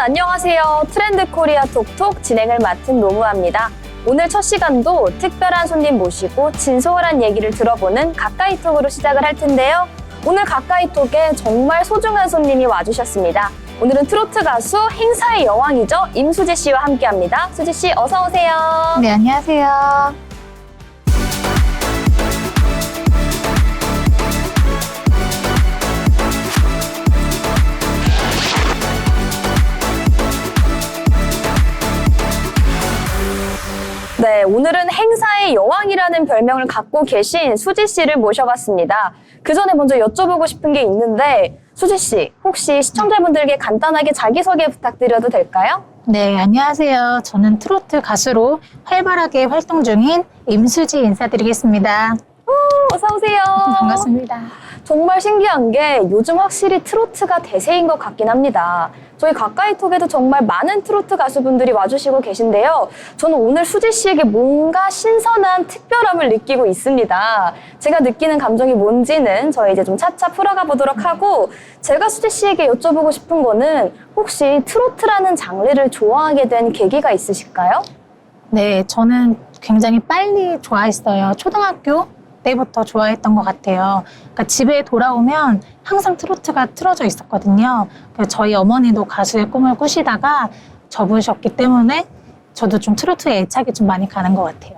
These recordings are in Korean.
안녕하세요. 트렌드 코리아 톡톡 진행을 맡은 노무아입니다. 오늘 첫 시간도 특별한 손님 모시고 진솔한 얘기를 들어보는 가까이톡으로 시작을 할 텐데요. 오늘 가까이톡에 정말 소중한 손님이 와주셨습니다. 오늘은 트로트 가수 행사의 여왕이죠. 임수지 씨와 함께합니다. 수지 씨 어서 오세요. 네, 안녕하세요. 네, 오늘은 행사의 여왕이라는 별명을 갖고 계신 수지 씨를 모셔봤습니다. 그 전에 먼저 여쭤보고 싶은 게 있는데 수지 씨, 혹시 시청자분들께 간단하게 자기소개 부탁드려도 될까요? 네, 안녕하세요. 저는 트로트 가수로 활발하게 활동 중인 임수지 인사드리겠습니다. 어서 오세요. 반갑습니다. 정말 신기한 게 요즘 확실히 트로트가 대세인 것 같긴 합니다. 저희 가까이톡에도 정말 많은 트로트 가수분들이 와주시고 계신데요. 저는 오늘 수지 씨에게 뭔가 신선한 특별함을 느끼고 있습니다. 제가 느끼는 감정이 뭔지는 저희 이제 좀 차차 풀어가 보도록 하고, 제가 수지 씨에게 여쭤보고 싶은 거는 혹시 트로트라는 장르를 좋아하게 된 계기가 있으실까요? 네, 저는 굉장히 빨리 좋아했어요. 초등학교 때부터 좋아했던 것 같아요. 그러니까 집에 돌아오면 항상 트로트가 틀어져 있었거든요. 그래서 저희 어머니도 가수의 꿈을 꾸시다가 접으셨기 때문에 저도 좀 트로트에 애착이 좀 많이 가는 것 같아요.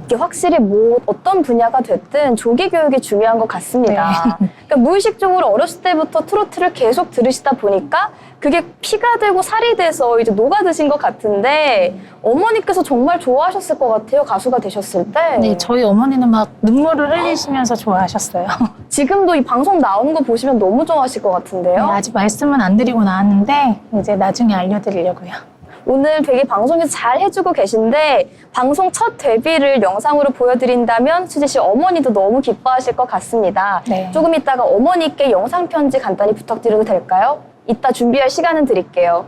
이게 확실히 뭐 어떤 분야가 됐든 조기 교육이 중요한 것 같습니다. 네. 그러니까 무의식적으로 어렸을 때부터 트로트를 계속 들으시다 보니까 그게 피가 되고 살이 돼서 이제 녹아드신 것 같은데 어머니께서 정말 좋아하셨을 것 같아요. 가수가 되셨을 때. 네, 저희 어머니는 막 눈물을 흘리시면서 좋아하셨어요. 지금도 이 방송 나오는 거 보시면 너무 좋아하실 것 네, 같은데요. 아직 말씀은 안 드리고 나왔는데 이제 나중에 알려드리려고요. 오늘 되게 방송에서 잘 해주고 계신데 방송 첫 데뷔를 영상으로 보여드린다면 수지 씨 어머니도 너무 기뻐하실 것 같습니다. 네. 조금 이따가 어머니께 영상 편지 간단히 부탁드려도 될까요? 이따 준비할 시간은 드릴게요.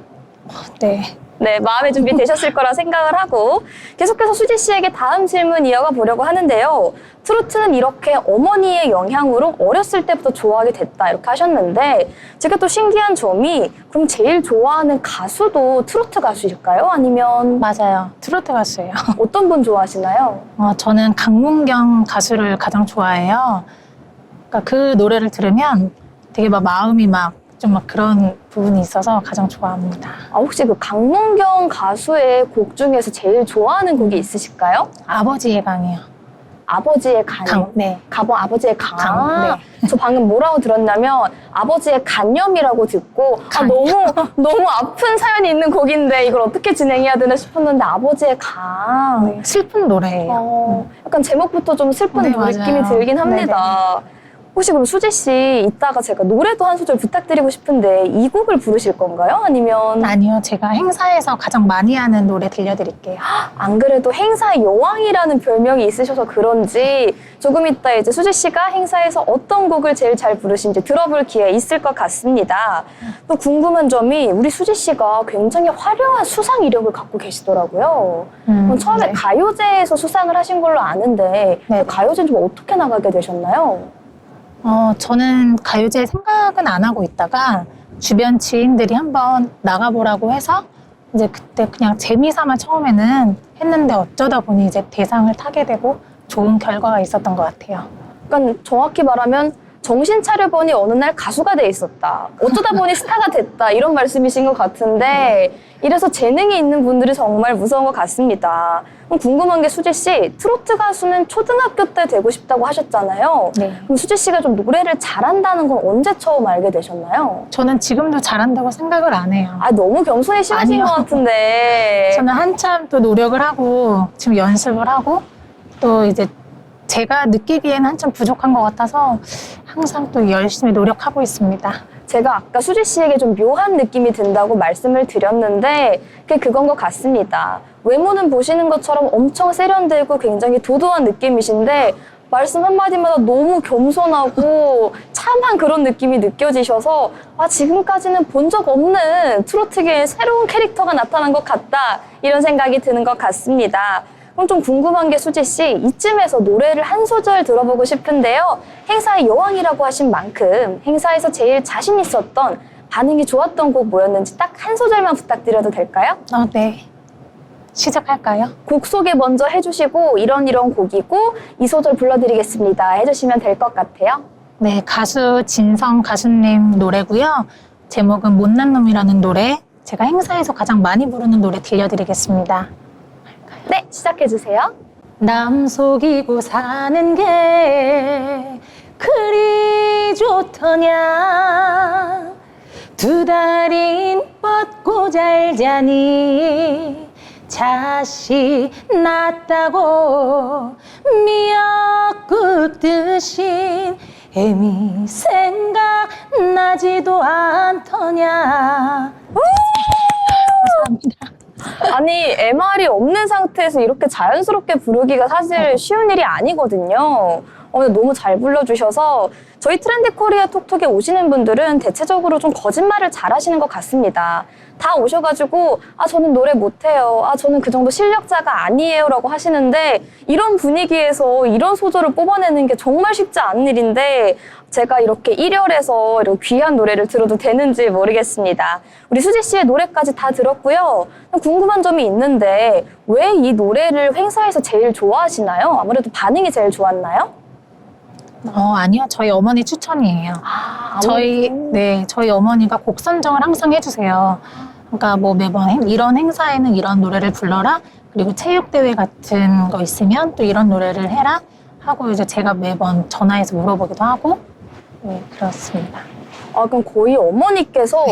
네. 네, 마음의 준비 되셨을 거라 생각을 하고 계속해서 수지 씨에게 다음 질문 이어가 보려고 하는데요. 트로트는 이렇게 어머니의 영향으로 어렸을 때부터 좋아하게 됐다 이렇게 하셨는데 제가 또 신기한 점이 그럼 제일 좋아하는 가수도 트로트 가수일까요? 아니면 맞아요. 트로트 가수예요. 어떤 분 좋아하시나요? 저는 강문경 가수를 가장 좋아해요. 그러니까 그 노래를 들으면 되게 막 마음이 막 좀 막 그런 부분이 있어서 가장 좋아합니다. 아, 혹시 그 강문경 가수의 곡 중에서 제일 좋아하는 곡이 있으실까요? 아버지의 강이요. 아버지의 간. 네. 아버지의 간. 강, 저 방금 뭐라고 들었냐면 아버지의 간염이라고 듣고 너무 아픈 사연이 있는 곡인데 이걸 어떻게 진행해야 되나 싶었는데 아버지의 간. 네. 슬픈 노래예요. 약간 제목부터 좀 슬픈 네, 느낌이 맞아요. 들긴 합니다. 혹시 그럼 수지 씨 이따가 제가 노래도 한 소절 부탁드리고 싶은데 이 곡을 부르실 건가요? 아니면 아니요. 제가 행사에서 가장 많이 하는 노래 들려드릴게요. 안 그래도 행사의 여왕이라는 별명이 있으셔서 그런지 조금 이따 이제 수지 씨가 행사에서 어떤 곡을 제일 잘 부르신지 들어볼 기회 있을 것 같습니다. 또 궁금한 점이 우리 수지 씨가 굉장히 화려한 수상 이력을 갖고 계시더라고요. 처음에 네. 가요제에서 수상을 하신 걸로 아는데 네. 그 가요제는 좀 어떻게 나가게 되셨나요? 저는 가요제 생각은 안 하고 있다가 주변 지인들이 한번 나가보라고 해서 이제 그때 그냥 재미삼아 처음에는 했는데 어쩌다 보니 이제 대상을 타게 되고 좋은 결과가 있었던 것 같아요. 그러니까 정확히 말하면 정신 차려보니 어느 날 가수가 돼 있었다. 어쩌다 보니 스타가 됐다. 이런 말씀이신 것 같은데 이래서 재능이 있는 분들이 정말 무서운 것 같습니다. 그럼 궁금한 게 수지 씨, 트로트 가수는 초등학교 때 되고 싶다고 하셨잖아요. 네. 그럼 수지 씨가 좀 노래를 잘한다는 건 언제 처음 알게 되셨나요? 저는 지금도 잘한다고 생각을 안 해요. 아, 너무 겸손이 심하신 아니요. 것 같은데. 저는 한참 또 노력을 하고 지금 연습을 하고 또 이제 제가 느끼기에는 한참 부족한 것 같아서 항상 또 열심히 노력하고 있습니다. 제가 아까 수지 씨에게 좀 묘한 느낌이 든다고 말씀을 드렸는데 그게 그건 것 같습니다. 외모는 보시는 것처럼 엄청 세련되고 굉장히 도도한 느낌이신데 말씀 한마디마다 너무 겸손하고 참한 그런 느낌이 느껴지셔서 지금까지는 본 적 없는 트로트계의 새로운 캐릭터가 나타난 것 같다 이런 생각이 드는 것 같습니다. 그럼 좀 궁금한 게 수지 씨, 이쯤에서 노래를 한 소절 들어보고 싶은데요. 행사의 여왕이라고 하신 만큼 행사에서 제일 자신 있었던 반응이 좋았던 곡 뭐였는지 딱 한 소절만 부탁드려도 될까요? 네. 시작할까요? 곡 소개 먼저 해주시고 이런 곡이고 이 소절 불러드리겠습니다 해주시면 될 것 같아요. 네, 가수 진성 가수님 노래고요. 제목은 못난 놈이라는 노래. 제가 행사에서 가장 많이 부르는 노래 들려드리겠습니다. 네, 시작해주세요. 남 속이고 사는 게 그리 좋더냐. 두 달인 뻗고 잘 자니 자식 낳았다고 미역국 드신 애미 생각나지도 않더냐. 감사합니다. 아니, MR이 없는 상태에서 이렇게 자연스럽게 부르기가 사실 쉬운 일이 아니거든요. 근데 너무 잘 불러주셔서 저희 트렌드 코리아 톡톡에 오시는 분들은 대체적으로 좀 거짓말을 잘 하시는 것 같습니다. 다 오셔가지고 저는 노래 못해요. 저는 그 정도 실력자가 아니에요 라고 하시는데 이런 분위기에서 이런 소절을 뽑아내는 게 정말 쉽지 않은 일인데 제가 이렇게 1열에서 이렇게 귀한 노래를 들어도 되는지 모르겠습니다. 우리 수지 씨의 노래까지 다 들었고요. 궁금한 점이 있는데 왜 이 노래를 행사에서 제일 좋아하시나요? 아무래도 반응이 제일 좋았나요? 아니요. 저희 어머니 추천이에요. 저희 어머니가 곡 선정을 항상 해주세요. 그러니까 뭐 매번 이런 행사에는 이런 노래를 불러라. 그리고 체육대회 같은 거 있으면 또 이런 노래를 해라. 하고 이제 제가 매번 전화해서 물어보기도 하고. 네, 그렇습니다. 그럼 거의 어머니께서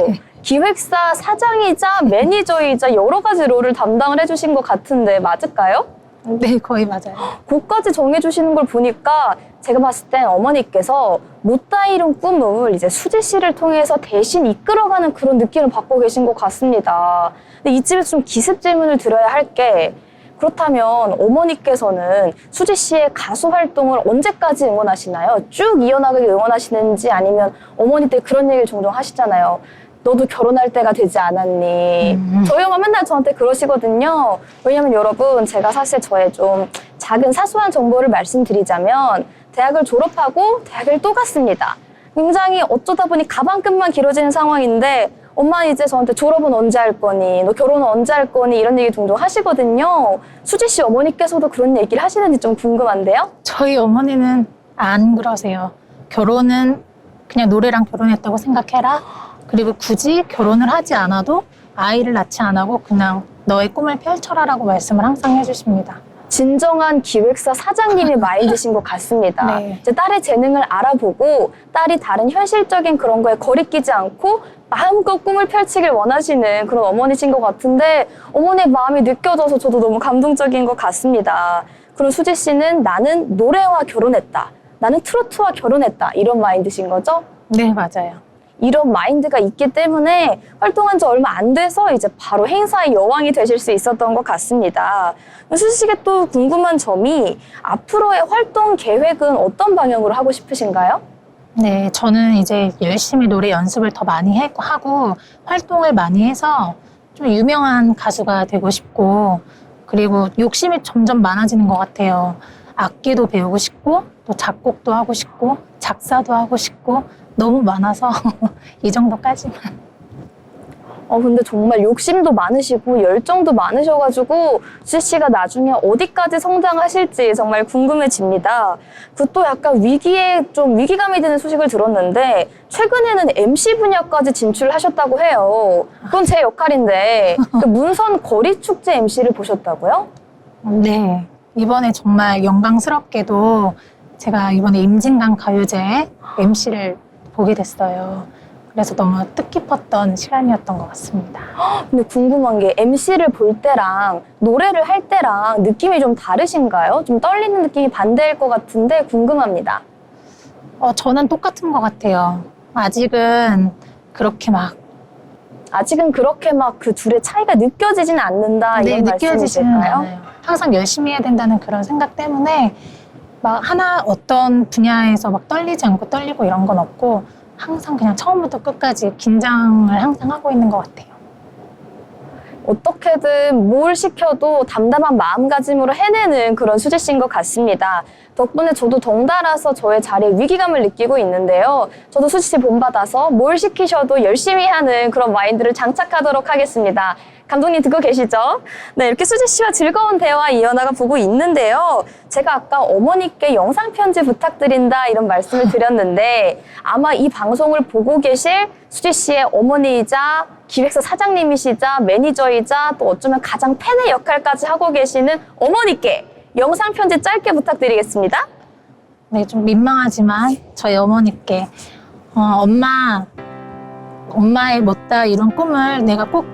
기획사 사장이자 매니저이자 여러 가지 롤을 담당을 해주신 것 같은데 맞을까요? 네, 거의 맞아요. 곡까지 정해주시는 걸 보니까 제가 봤을 땐 어머니께서 못다 이룬 꿈을 이제 수지 씨를 통해서 대신 이끌어가는 그런 느낌을 받고 계신 것 같습니다. 근데 이쯤에서 좀 기습 질문을 드려야 할 게 그렇다면 어머니께서는 수지 씨의 가수 활동을 언제까지 응원하시나요? 쭉 이어나가게 응원하시는지 아니면 어머니 때 그런 얘기를 종종 하시잖아요. 너도 결혼할 때가 되지 않았니? 저희 엄마 맨날 저한테 그러시거든요. 왜냐면 여러분 제가 사실 저의 좀 작은 사소한 정보를 말씀드리자면 대학을 졸업하고 대학을 또 갔습니다. 굉장히 어쩌다 보니 가방끈만 길어지는 상황인데 엄마 이제 저한테 졸업은 언제 할 거니? 너 결혼은 언제 할 거니? 이런 얘기 종종 하시거든요. 수지 씨 어머니께서도 그런 얘기를 하시는지 좀 궁금한데요? 저희 어머니는 안 그러세요. 결혼은 그냥 노래랑 결혼했다고 생각해라. 그리고 굳이 결혼을 하지 않아도 아이를 낳지 않고 그냥 너의 꿈을 펼쳐라라고 말씀을 항상 해주십니다. 진정한 기획사 사장님의 마인드신 것 같습니다. 네. 이제 딸의 재능을 알아보고 딸이 다른 현실적인 그런 거에 거리끼지 않고 마음껏 꿈을 펼치길 원하시는 그런 어머니신 것 같은데 어머니의 마음이 느껴져서 저도 너무 감동적인 것 같습니다. 그럼 수지 씨는 나는 노래와 결혼했다. 나는 트로트와 결혼했다. 이런 마인드신 거죠? 네, 맞아요. 이런 마인드가 있기 때문에 활동한 지 얼마 안 돼서 이제 바로 행사의 여왕이 되실 수 있었던 것 같습니다. 수지 씨가 또 궁금한 점이 앞으로의 활동 계획은 어떤 방향으로 하고 싶으신가요? 네, 저는 이제 열심히 노래 연습을 더 많이 하고 활동을 많이 해서 좀 유명한 가수가 되고 싶고 그리고 욕심이 점점 많아지는 것 같아요. 악기도 배우고 싶고 또 작곡도 하고 싶고 작사도 하고 싶고 너무 많아서 이 정도까지만. 근데 정말 욕심도 많으시고 열정도 많으셔가지고 수지 씨가 나중에 어디까지 성장하실지 정말 궁금해집니다. 그 또 약간 위기감이 드는 소식을 들었는데 최근에는 MC 분야까지 진출하셨다고 해요. 그건 제 역할인데 그 문선 거리축제 MC를 보셨다고요? 네, 이번에 정말 영광스럽게도 제가 이번에 임진강 가요제 MC를 보게 됐어요. 그래서 너무 뜻깊었던 시간이었던 것 같습니다. 근데 궁금한 게 MC를 볼 때랑 노래를 할 때랑 느낌이 좀 다르신가요? 좀 떨리는 느낌이 반대일 것 같은데 궁금합니다. 저는 똑같은 것 같아요. 아직은 그렇게 막 그 둘의 차이가 느껴지지는 않는다 네, 이런 느껴지지는 말씀이실까요? 않아요. 항상 열심히 해야 된다는 그런 생각 때문에 막 어떤 분야에서 막 떨리지 않고 떨리고 이런 건 없고 항상 그냥 처음부터 끝까지 긴장을 항상 하고 있는 것 같아요. 어떻게든 뭘 시켜도 담담한 마음가짐으로 해내는 그런 수지 씨인 것 같습니다. 덕분에 저도 덩달아서 저의 자리에 위기감을 느끼고 있는데요. 저도 수지 씨 본받아서 뭘 시키셔도 열심히 하는 그런 마인드를 장착하도록 하겠습니다. 감독님 듣고 계시죠? 네, 이렇게 수지 씨와 즐거운 대화 이어나가 보고 있는데요. 제가 아까 어머니께 영상 편지 부탁드린다 이런 말씀을 드렸는데 아마 이 방송을 보고 계실 수지 씨의 어머니이자 기획사 사장님이시자 매니저이자 또 어쩌면 가장 팬의 역할까지 하고 계시는 어머니께 영상 편지 짧게 부탁드리겠습니다. 네, 좀 민망하지만 저희 어머니께 엄마의 못다 이룬 꿈을 내가 꼭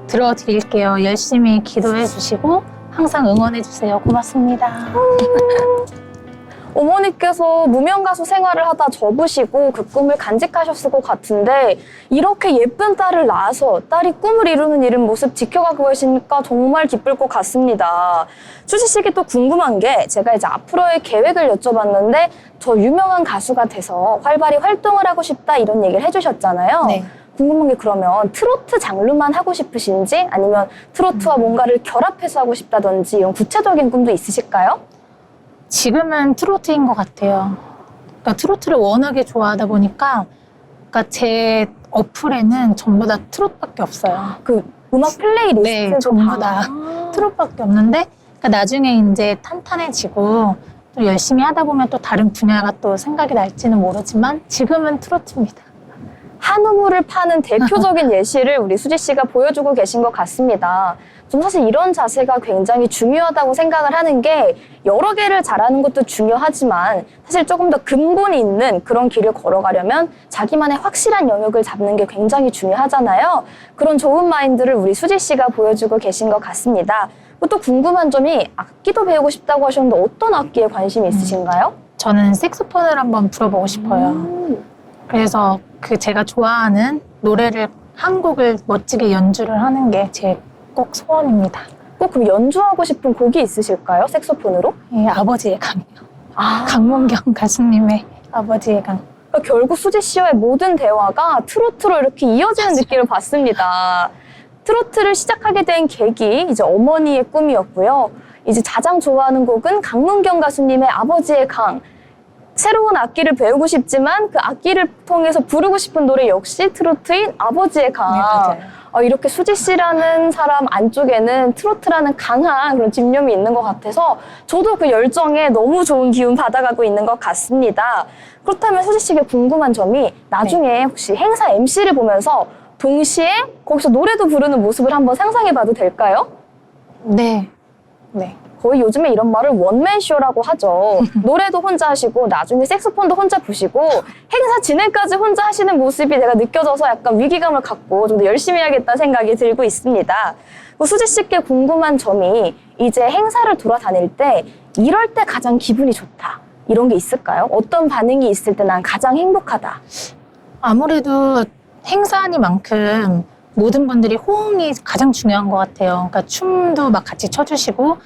들어드릴게요. 열심히 기도해 주시고 항상 응원해 주세요. 고맙습니다. 어머니께서 무명 가수 생활을 하다 접으시고 그 꿈을 간직하셨을 것 같은데 이렇게 예쁜 딸을 낳아서 딸이 꿈을 이루는 이런 모습 지켜가고 계시니까 정말 기쁠 것 같습니다. 수지 씨에게 또 궁금한 게 제가 이제 앞으로의 계획을 여쭤봤는데 저 유명한 가수가 돼서 활발히 활동을 하고 싶다 이런 얘기를 해주셨잖아요. 네. 궁금한 게 그러면 트로트 장르만 하고 싶으신지 아니면 트로트와 뭔가를 결합해서 하고 싶다든지 이런 구체적인 꿈도 있으실까요? 지금은 트로트인 것 같아요. 그러니까 트로트를 워낙에 좋아하다 보니까 그러니까 제 어플에는 전부 다 트로트밖에 없어요. 그 음악 플레이리스트도 네, 전부 다 트로트밖에 없는데 그러니까 나중에 이제 탄탄해지고 또 열심히 하다 보면 또 다른 분야가 또 생각이 날지는 모르지만 지금은 트로트입니다. 한우물을 파는 대표적인 예시를 우리 수지 씨가 보여주고 계신 것 같습니다. 좀 사실 이런 자세가 굉장히 중요하다고 생각을 하는 게 여러 개를 잘하는 것도 중요하지만 사실 조금 더 근본이 있는 그런 길을 걸어가려면 자기만의 확실한 영역을 잡는 게 굉장히 중요하잖아요. 그런 좋은 마인드를 우리 수지 씨가 보여주고 계신 것 같습니다. 또 궁금한 점이 악기도 배우고 싶다고 하셨는데 어떤 악기에 관심이 있으신가요? 저는 색소폰을 한번 불어보고 싶어요. 그래서 그 제가 좋아하는 노래를 한 곡을 멋지게 연주를 하는 게 제 꼭 소원입니다. 꼭 그럼 연주하고 싶은 곡이 있으실까요? 색소폰으로? 예, 아버지의 강이요. 아, 강문경 가수님의 아버지의 강. 그러니까 결국 수지 씨와의 모든 대화가 트로트로 이렇게 이어지는 느낌을 받습니다. 트로트를 시작하게 된 계기, 이제 어머니의 꿈이었고요. 이제 가장 좋아하는 곡은 강문경 가수님의 아버지의 강. 새로운 악기를 배우고 싶지만 그 악기를 통해서 부르고 싶은 노래 역시 트로트인 아버지의 강. 네, 맞아요. 이렇게 수지 씨라는 사람 안쪽에는 트로트라는 강한 그런 집념이 있는 것 같아서 저도 그 열정에 너무 좋은 기운 받아가고 있는 것 같습니다. 그렇다면 수지 씨에게 궁금한 점이 나중에 혹시 행사 MC를 보면서 동시에 거기서 노래도 부르는 모습을 한번 상상해봐도 될까요? 네. 네. 거의 요즘에 이런 말을 원맨쇼라고 하죠. 노래도 혼자 하시고 나중에 색소폰도 혼자 부시고 행사 진행까지 혼자 하시는 모습이 내가 느껴져서 약간 위기감을 갖고 좀 더 열심히 해야겠다는 생각이 들고 있습니다. 수지 씨께 궁금한 점이 이제 행사를 돌아다닐 때 이럴 때 가장 기분이 좋다. 이런 게 있을까요? 어떤 반응이 있을 때 난 가장 행복하다. 아무래도 행사니만큼 모든 분들이 호응이 가장 중요한 것 같아요. 그러니까 춤도 막 같이 춰주시고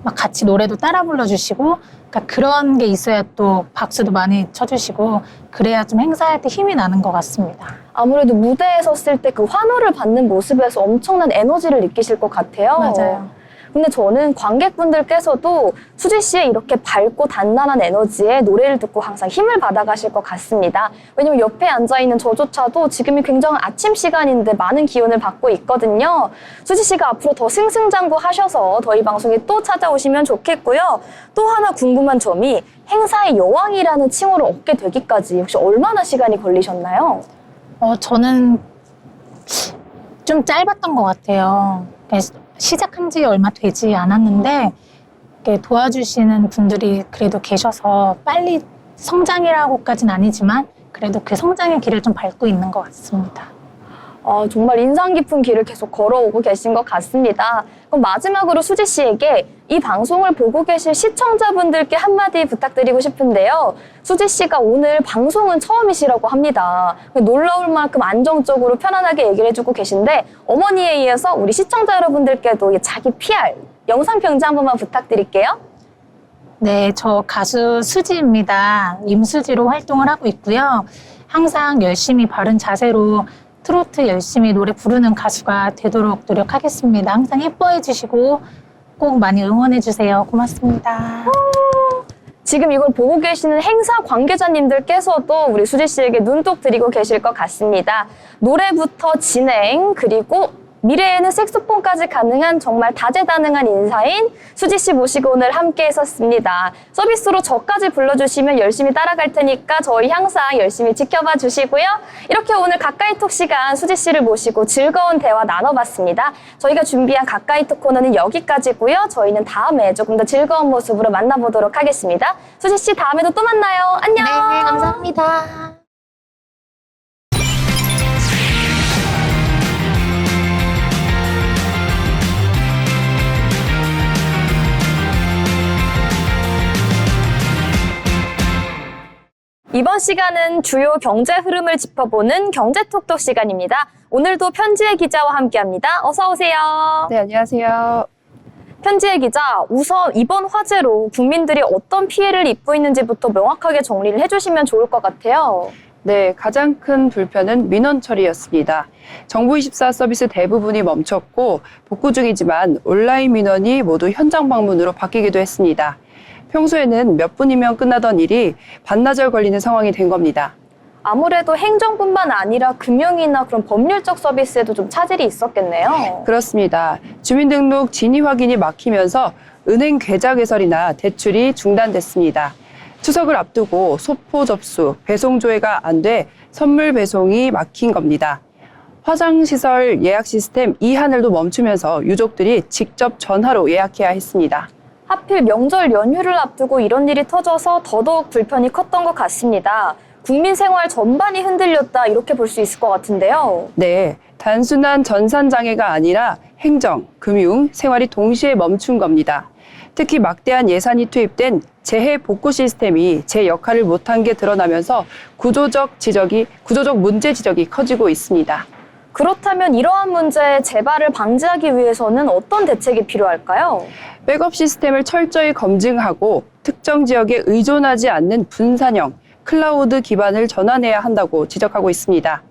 막 같이 노래도 따라 불러주시고 그러니까 그런 게 있어야 또 박수도 많이 쳐주시고 그래야 좀 행사할 때 힘이 나는 것 같습니다. 아무래도 무대에 섰을 때 그 환호를 받는 모습에서 엄청난 에너지를 느끼실 것 같아요. 맞아요. 근데 저는 관객분들께서도 수지 씨의 이렇게 밝고 단단한 에너지에 노래를 듣고 항상 힘을 받아가실 것 같습니다. 왜냐면 옆에 앉아있는 저조차도 지금이 굉장히 아침 시간인데 많은 기운을 받고 있거든요. 수지 씨가 앞으로 더 승승장구하셔서 저희 방송에 또 찾아오시면 좋겠고요. 또 하나 궁금한 점이 행사의 여왕이라는 칭호를 얻게 되기까지 혹시 얼마나 시간이 걸리셨나요? 저는 좀 짧았던 것 같아요. 시작한 지 얼마 되지 않았는데 이렇게 도와주시는 분들이 그래도 계셔서 빨리 성장이라고까지는 아니지만 그래도 그 성장의 길을 좀 밟고 있는 것 같습니다. 정말 인상 깊은 길을 계속 걸어오고 계신 것 같습니다. 그럼 마지막으로 수지 씨에게 이 방송을 보고 계실 시청자분들께 한마디 부탁드리고 싶은데요. 수지 씨가 오늘 방송은 처음이시라고 합니다. 놀라울 만큼 안정적으로 편안하게 얘기를 해주고 계신데 어머니에 의해서 우리 시청자 여러분들께도 자기 PR, 영상 평지 한 번만 부탁드릴게요. 네, 저 가수 수지입니다. 임수지로 활동을 하고 있고요. 항상 열심히 바른 자세로 트로트 열심히 노래 부르는 가수가 되도록 노력하겠습니다. 항상 예뻐해 주시고 꼭 많이 응원해 주세요. 고맙습니다. 지금 이걸 보고 계시는 행사 관계자님들께서도 우리 수지 씨에게 눈독 들이고 계실 것 같습니다. 노래부터 진행, 그리고 미래에는 색소폰까지 가능한 정말 다재다능한 인사인 수지 씨 모시고 오늘 함께 했었습니다. 서비스로 저까지 불러주시면 열심히 따라갈 테니까 저희 항상 열심히 지켜봐 주시고요. 이렇게 오늘 가까이톡 시간 수지 씨를 모시고 즐거운 대화 나눠봤습니다. 저희가 준비한 가까이톡 코너는 여기까지고요. 저희는 다음에 조금 더 즐거운 모습으로 만나보도록 하겠습니다. 수지 씨 다음에도 또 만나요. 안녕. 네, 감사합니다. 이번 시간은 주요 경제 흐름을 짚어보는 경제톡톡 시간입니다. 오늘도 편지혜 기자와 함께합니다. 어서 오세요. 네, 안녕하세요. 편지혜 기자, 우선 이번 화재로 국민들이 어떤 피해를 입고 있는지부터 명확하게 정리를 해주시면 좋을 것 같아요. 네, 가장 큰 불편은 민원 처리였습니다. 정부24 서비스 대부분이 멈췄고 복구 중이지만 온라인 민원이 모두 현장 방문으로 바뀌기도 했습니다. 평소에는 몇 분이면 끝나던 일이 반나절 걸리는 상황이 된 겁니다. 아무래도 행정뿐만 아니라 금융이나 그런 법률적 서비스에도 좀 차질이 있었겠네요. 그렇습니다. 주민등록 진위 확인이 막히면서 은행 계좌 개설이나 대출이 중단됐습니다. 추석을 앞두고 소포 접수, 배송 조회가 안 돼 선물 배송이 막힌 겁니다. 화장시설 예약 시스템 이하늘도 멈추면서 유족들이 직접 전화로 예약해야 했습니다. 하필 명절 연휴를 앞두고 이런 일이 터져서 더더욱 불편이 컸던 것 같습니다. 국민 생활 전반이 흔들렸다 이렇게 볼 수 있을 것 같은데요. 네, 단순한 전산장애가 아니라 행정, 금융, 생활이 동시에 멈춘 겁니다. 특히 막대한 예산이 투입된 재해 복구 시스템이 제 역할을 못한 게 드러나면서 구조적 문제 지적이 커지고 있습니다. 그렇다면 이러한 문제의 재발을 방지하기 위해서는 어떤 대책이 필요할까요? 백업 시스템을 철저히 검증하고 특정 지역에 의존하지 않는 분산형, 클라우드 기반을 전환해야 한다고 지적하고 있습니다.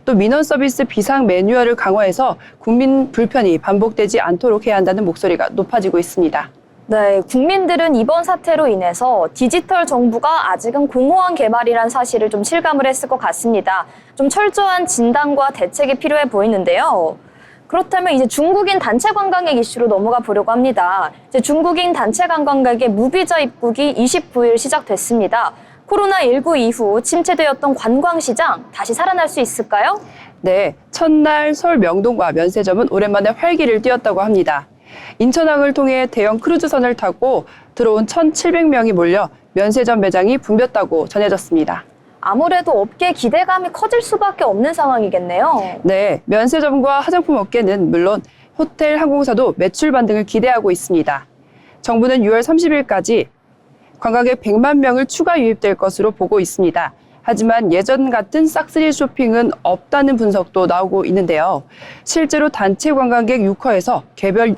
또 민원 서비스 비상 매뉴얼을 강화해서 국민 불편이 반복되지 않도록 해야 한다는 목소리가 높아지고 있습니다. 네, 국민들은 이번 사태로 인해서 디지털 정부가 아직은 공허한 개발이란 사실을 좀 실감을 했을 것 같습니다. 좀 철저한 진단과 대책이 필요해 보이는데요. 그렇다면 이제 중국인 단체 관광객 이슈로 넘어가 보려고 합니다. 이제 중국인 단체 관광객의 무비자 입국이 29일 시작됐습니다. 코로나19 이후 침체되었던 관광시장 다시 살아날 수 있을까요? 네, 첫날 서울 명동과 면세점은 오랜만에 활기를 띨었다고 합니다. 인천항을 통해 대형 크루즈선을 타고 들어온 1,700명이 몰려 면세점 매장이 붐볐다고 전해졌습니다. 아무래도 업계 기대감이 커질 수밖에 없는 상황이겠네요. 네, 면세점과 화장품 업계는 물론 호텔, 항공사도 매출 반등을 기대하고 있습니다. 정부는 6월 30일까지 관광객 100만 명을 추가 유입될 것으로 보고 있습니다. 하지만 예전 같은 싹쓸이 쇼핑은 없다는 분석도 나오고 있는데요. 실제로 단체 관광객 6커에서 개별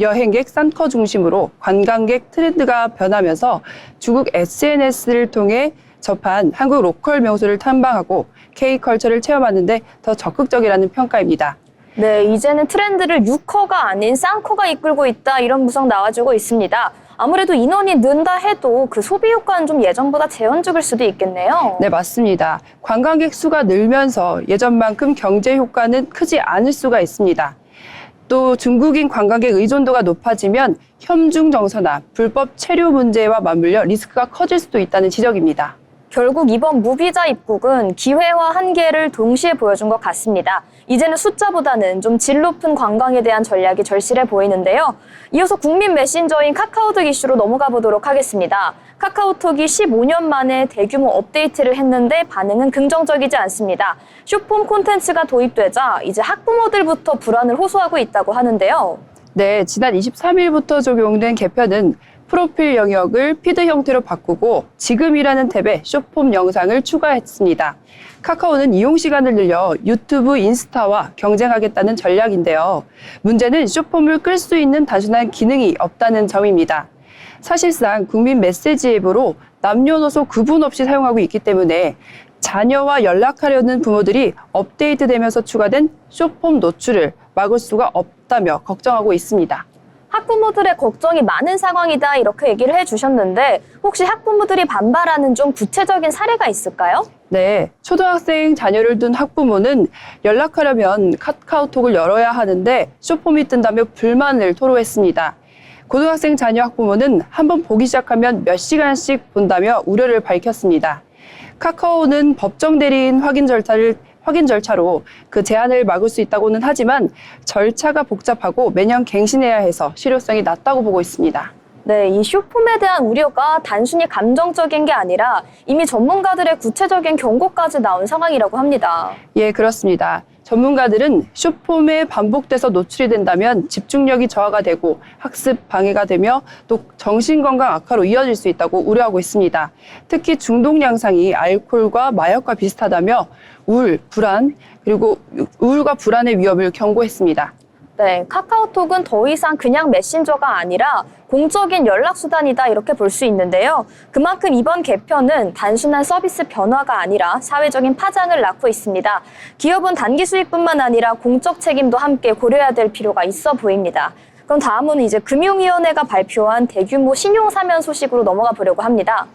여행객 3커 중심으로 관광객 트렌드가 변하면서 중국 SNS를 통해 접한 한국 로컬 명소를 탐방하고 K컬처를 체험하는데 더 적극적이라는 평가입니다. 네, 이제는 트렌드를 6커가 아닌 쌍커가 이끌고 있다 이런 분석 나와주고 있습니다. 아무래도 인원이 는다 해도 그 소비 효과는 좀 예전보다 제한적일 수도 있겠네요. 네, 맞습니다. 관광객 수가 늘면서 예전만큼 경제 효과는 크지 않을 수가 있습니다. 또 중국인 관광객 의존도가 높아지면 현중 정서나 불법 체류 문제와 맞물려 리스크가 커질 수도 있다는 지적입니다. 결국 이번 무비자 입국은 기회와 한계를 동시에 보여준 것 같습니다. 이제는 숫자보다는 좀 질 높은 관광에 대한 전략이 절실해 보이는데요. 이어서 국민 메신저인 카카오톡 이슈로 넘어가 보도록 하겠습니다. 카카오톡이 15년 만에 대규모 업데이트를 했는데 반응은 긍정적이지 않습니다. 숏폼 콘텐츠가 도입되자 이제 학부모들부터 불안을 호소하고 있다고 하는데요. 네, 지난 23일부터 적용된 개편은 프로필 영역을 피드 형태로 바꾸고 지금이라는 탭에 숏폼 영상을 추가했습니다. 카카오는 이용 시간을 늘려 유튜브, 인스타와 경쟁하겠다는 전략인데요. 문제는 숏폼을 끌 수 있는 단순한 기능이 없다는 점입니다. 사실상 국민 메시지 앱으로 남녀노소 구분 없이 사용하고 있기 때문에 자녀와 연락하려는 부모들이 업데이트되면서 추가된 숏폼 노출을 막을 수가 없다며 걱정하고 있습니다. 학부모들의 걱정이 많은 상황이다 이렇게 얘기를 해주셨는데 혹시 학부모들이 반발하는 좀 구체적인 사례가 있을까요? 네, 초등학생 자녀를 둔 학부모는 연락하려면 카카오톡을 열어야 하는데 쇼폼이 뜬다며 불만을 토로했습니다. 고등학생 자녀 학부모는 한번 보기 시작하면 몇 시간씩 본다며 우려를 밝혔습니다. 카카오는 법정 대리인 확인 절차로 그 제한을 막을 수 있다고는 하지만 절차가 복잡하고 매년 갱신해야 해서 실효성이 낮다고 보고 있습니다. 네, 이 쇼폼에 대한 우려가 단순히 감정적인 게 아니라 이미 전문가들의 구체적인 경고까지 나온 상황이라고 합니다. 예, 그렇습니다. 전문가들은 쇼폼에 반복돼서 노출이 된다면 집중력이 저하가 되고 학습 방해가 되며 또 정신건강 악화로 이어질 수 있다고 우려하고 있습니다. 특히 중독 양상이 알코올과 마약과 비슷하다며 우울과 불안의 위험을 경고했습니다. 네, 카카오톡은 더 이상 그냥 메신저가 아니라 공적인 연락수단이다 이렇게 볼 수 있는데요. 그만큼 이번 개편은 단순한 서비스 변화가 아니라 사회적인 파장을 낳고 있습니다. 기업은 단기 수익뿐만 아니라 공적 책임도 함께 고려해야 될 필요가 있어 보입니다. 그럼 다음은 이제 금융위원회가 발표한 대규모 신용사면 소식으로 넘어가 보려고 합니다.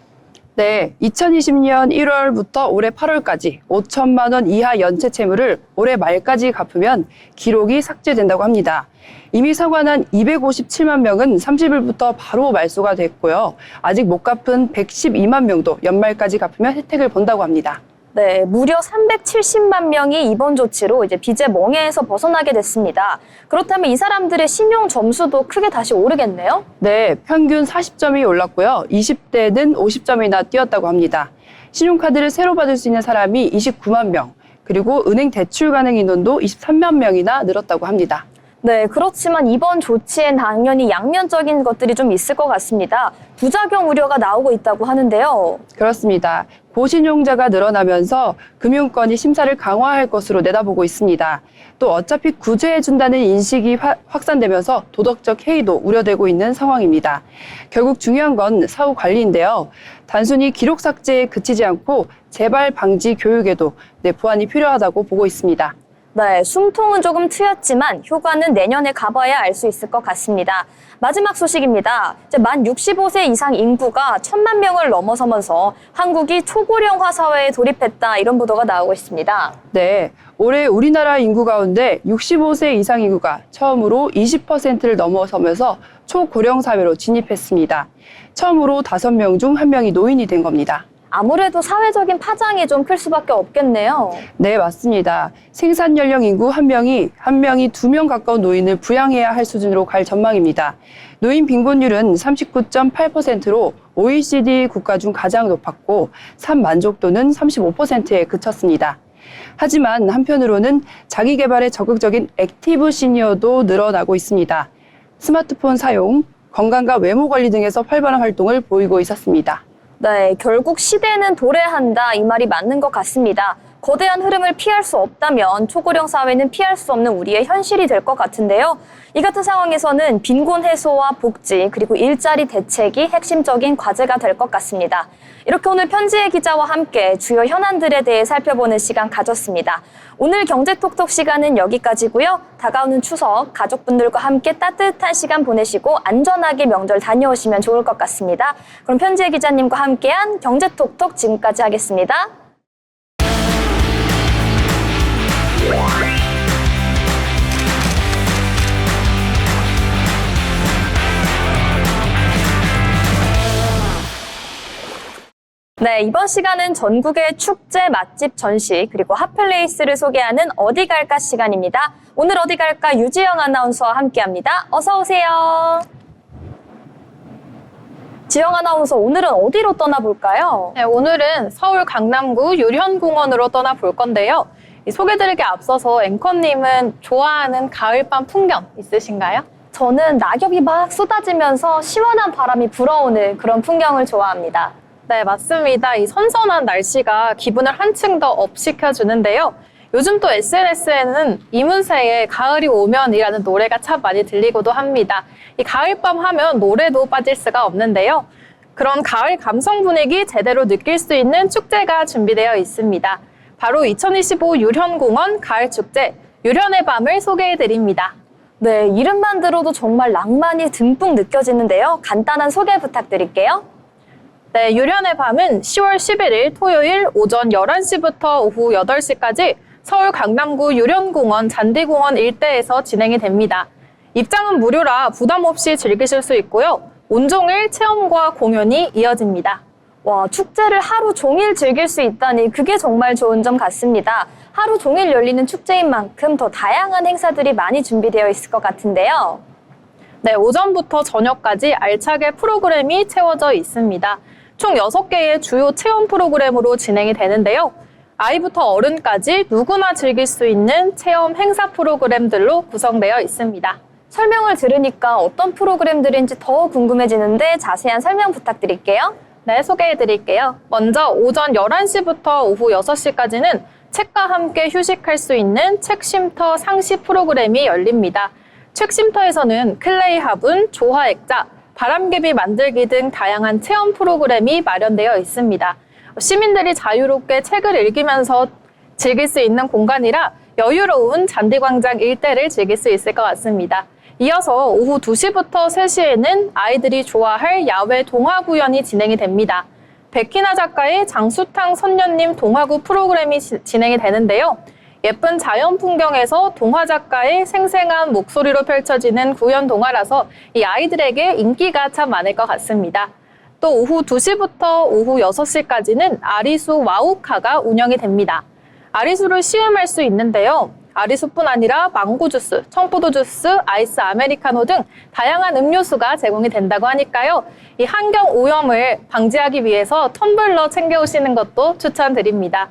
네, 2020년 1월부터 올해 8월까지 5천만 원 이하 연체 채무를 올해 말까지 갚으면 기록이 삭제된다고 합니다. 이미 상환한 257만 명은 30일부터 바로 말소가 됐고요. 아직 못 갚은 112만 명도 연말까지 갚으면 혜택을 본다고 합니다. 네, 무려 370만 명이 이번 조치로 이제 빚의 멍에에서 벗어나게 됐습니다. 그렇다면 이 사람들의 신용 점수도 크게 다시 오르겠네요? 네, 평균 40점이 올랐고요. 20대는 50점이나 뛰었다고 합니다. 신용카드를 새로 받을 수 있는 사람이 29만 명, 그리고 은행 대출 가능 인원도 23만 명이나 늘었다고 합니다. 네, 그렇지만 이번 조치엔 당연히 양면적인 것들이 좀 있을 것 같습니다. 부작용 우려가 나오고 있다고 하는데요. 그렇습니다. 고신용자가 늘어나면서 금융권이 심사를 강화할 것으로 내다보고 있습니다. 또 어차피 구제해준다는 인식이 확산되면서 도덕적 해이도 우려되고 있는 상황입니다. 결국 중요한 건 사후 관리인데요. 단순히 기록 삭제에 그치지 않고 재발 방지 교육에도 보완이 필요하다고 보고 있습니다. 네, 숨통은 조금 트였지만 효과는 내년에 가봐야 알 수 있을 것 같습니다. 마지막 소식입니다. 이제 만 65세 이상 인구가 1,000만 명을 넘어서면서 한국이 초고령화 사회에 돌입했다 이런 보도가 나오고 있습니다. 네, 올해 우리나라 인구 가운데 65세 이상 인구가 처음으로 20%를 넘어서면서 초고령 사회로 진입했습니다. 처음으로 5명 중 1명이 노인이 된 겁니다. 아무래도 사회적인 파장이 좀 클 수밖에 없겠네요. 네, 맞습니다. 생산 연령 인구 한 명이 2명 가까운 노인을 부양해야 할 수준으로 갈 전망입니다. 노인 빈곤율은 39.8%로 OECD 국가 중 가장 높았고 삶 만족도는 35%에 그쳤습니다. 하지만 한편으로는 자기 개발에 적극적인 액티브 시니어도 늘어나고 있습니다. 스마트폰 사용, 건강과 외모 관리 등에서 활발한 활동을 보이고 있었습니다. 네, 결국 시대는 도래한다 이 말이 맞는 것 같습니다. 거대한 흐름을 피할 수 없다면 초고령 사회는 피할 수 없는 우리의 현실이 될 것 같은데요. 이 같은 상황에서는 빈곤 해소와 복지 그리고 일자리 대책이 핵심적인 과제가 될 것 같습니다. 이렇게 오늘 편지의 기자와 함께 주요 현안들에 대해 살펴보는 시간 가졌습니다. 오늘 경제톡톡 시간은 여기까지고요. 다가오는 추석 가족분들과 함께 따뜻한 시간 보내시고 안전하게 명절 다녀오시면 좋을 것 같습니다. 그럼 편지의 기자님과 함께한 경제톡톡 지금까지 하겠습니다. 네, 이번 시간은 전국의 축제, 맛집, 전시, 그리고 핫플레이스를 소개하는 어디 갈까 시간입니다. 오늘 어디 갈까 유지영 아나운서와 함께합니다. 어서 오세요. 지영 아나운서, 오늘은 어디로 떠나볼까요? 네, 오늘은 서울 강남구 유현공원으로 떠나볼 건데요. 이 소개드리기 앞서서 앵커님은 좋아하는 가을밤 풍경 있으신가요? 저는 낙엽이 막 쏟아지면서 시원한 바람이 불어오는 그런 풍경을 좋아합니다. 네, 맞습니다. 이 선선한 날씨가 기분을 한층 더 업시켜주는데요. 요즘 또 SNS에는 이문세의 가을이 오면이라는 노래가 참 많이 들리고도 합니다. 이 가을밤 하면 노래도 빠질 수가 없는데요. 그런 가을 감성 분위기 제대로 느낄 수 있는 축제가 준비되어 있습니다. 바로 2025 유현공원 가을축제, 유현의 밤을 소개해드립니다. 네, 이름만 들어도 정말 낭만이 듬뿍 느껴지는데요. 간단한 소개 부탁드릴게요. 네, 유련의 밤은 10월 11일 토요일 오전 11시부터 오후 8시까지 서울 강남구 유련공원 잔디공원 일대에서 진행이 됩니다. 입장은 무료라 부담 없이 즐기실 수 있고요. 온종일 체험과 공연이 이어집니다. 와, 축제를 하루 종일 즐길 수 있다니 그게 정말 좋은 점 같습니다. 하루 종일 열리는 축제인 만큼 더 다양한 행사들이 많이 준비되어 있을 것 같은데요. 네, 오전부터 저녁까지 알차게 프로그램이 채워져 있습니다. 총 6개의 주요 체험 프로그램으로 진행이 되는데요. 아이부터 어른까지 누구나 즐길 수 있는 체험 행사 프로그램들로 구성되어 있습니다. 설명을 들으니까 어떤 프로그램들인지 더 궁금해지는데 자세한 설명 부탁드릴게요. 네, 소개해 드릴게요. 먼저 오전 11시부터 오후 6시까지는 책과 함께 휴식할 수 있는 책 쉼터 상시 프로그램이 열립니다. 책 쉼터에서는 클레이 화분, 조화 액자, 바람개비 만들기 등 다양한 체험 프로그램이 마련되어 있습니다. 시민들이 자유롭게 책을 읽으면서 즐길 수 있는 공간이라 여유로운 잔디광장 일대를 즐길 수 있을 것 같습니다. 이어서 오후 2시부터 3시에는 아이들이 좋아할 야외 동화 구연이 진행이 됩니다. 백희나 작가의 장수탕 선녀님 동화구 프로그램이 진행이 되는데요. 예쁜 자연 풍경에서 동화 작가의 생생한 목소리로 펼쳐지는 구연 동화라서 이 아이들에게 인기가 참 많을 것 같습니다. 또 오후 2시부터 오후 6시까지는 아리수 와우카가 운영이 됩니다. 아리수를 시음할 수 있는데요. 아리수뿐 아니라 망고 주스, 청포도 주스, 아이스 아메리카노 등 다양한 음료수가 제공이 된다고 하니까요. 이 환경 오염을 방지하기 위해서 텀블러 챙겨오시는 것도 추천드립니다.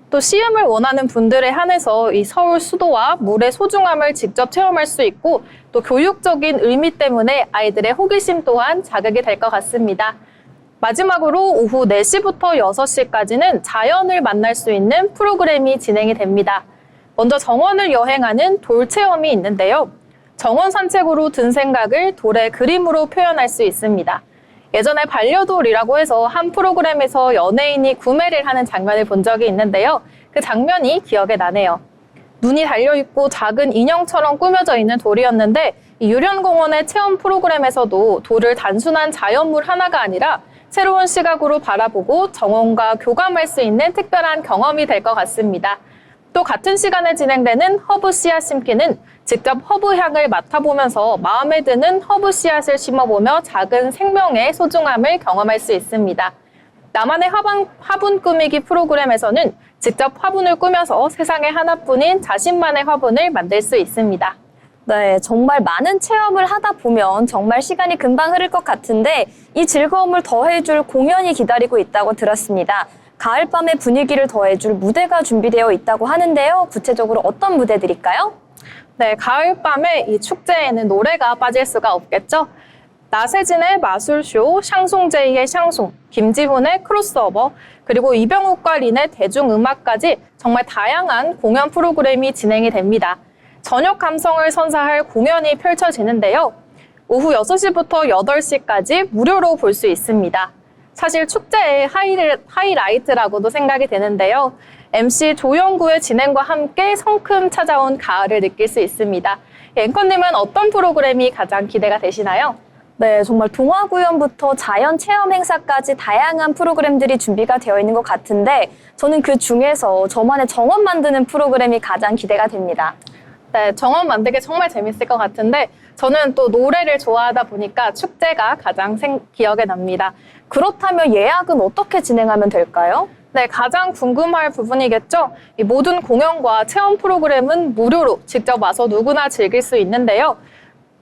또 시음을 원하는 분들에 한해서 이 서울 수도와 물의 소중함을 직접 체험할 수 있고 또 교육적인 의미 때문에 아이들의 호기심 또한 자극이 될 것 같습니다. 마지막으로 오후 4시부터 6시까지는 자연을 만날 수 있는 프로그램이 진행이 됩니다. 먼저 정원을 여행하는 돌 체험이 있는데요. 정원 산책으로 든 생각을 돌의 그림으로 표현할 수 있습니다. 예전에 반려돌이라고 해서 한 프로그램에서 연예인이 구매를 하는 장면을 본 적이 있는데요. 그 장면이 기억에 나네요. 눈이 달려있고 작은 인형처럼 꾸며져 있는 돌이었는데 이 유련공원의 체험 프로그램에서도 돌을 단순한 자연물 하나가 아니라 새로운 시각으로 바라보고 정원과 교감할 수 있는 특별한 경험이 될 것 같습니다. 또 같은 시간에 진행되는 허브 씨앗 심기는 직접 허브 향을 맡아보면서 마음에 드는 허브 씨앗을 심어보며 작은 생명의 소중함을 경험할 수 있습니다. 나만의 화분 꾸미기 프로그램에서는 직접 화분을 꾸며서 세상에 하나뿐인 자신만의 화분을 만들 수 있습니다. 네, 정말 많은 체험을 하다 보면 정말 시간이 금방 흐를 것 같은데 이 즐거움을 더해줄 공연이 기다리고 있다고 들었습니다. 가을밤의 분위기를 더해줄 무대가 준비되어 있다고 하는데요. 구체적으로 어떤 무대들일까요? 네, 가을밤에 이 축제에는 노래가 빠질 수가 없겠죠. 나세진의 마술쇼, 샹송제이의 샹송, 김지훈의 크로스오버, 그리고 이병욱과 린의 대중음악까지 정말 다양한 공연 프로그램이 진행이 됩니다. 저녁 감성을 선사할 공연이 펼쳐지는데요. 오후 6시부터 8시까지 무료로 볼 수 있습니다. 사실 축제의 하이라이트라고도 생각이 되는데요. MC 조영구의 진행과 함께 성큼 찾아온 가을을 느낄 수 있습니다. 앵커님은 어떤 프로그램이 가장 기대가 되시나요? 네, 정말 동화구연부터 자연 체험 행사까지 다양한 프로그램들이 준비가 되어 있는 것 같은데 저는 그 중에서 저만의 정원 만드는 프로그램이 가장 기대가 됩니다. 네, 정원 만들기 정말 재밌을 것 같은데 저는 또 노래를 좋아하다 보니까 축제가 가장 기억에 납니다. 그렇다면 예약은 어떻게 진행하면 될까요? 네, 가장 궁금할 부분이겠죠. 이 모든 공연과 체험 프로그램은 무료로 직접 와서 누구나 즐길 수 있는데요.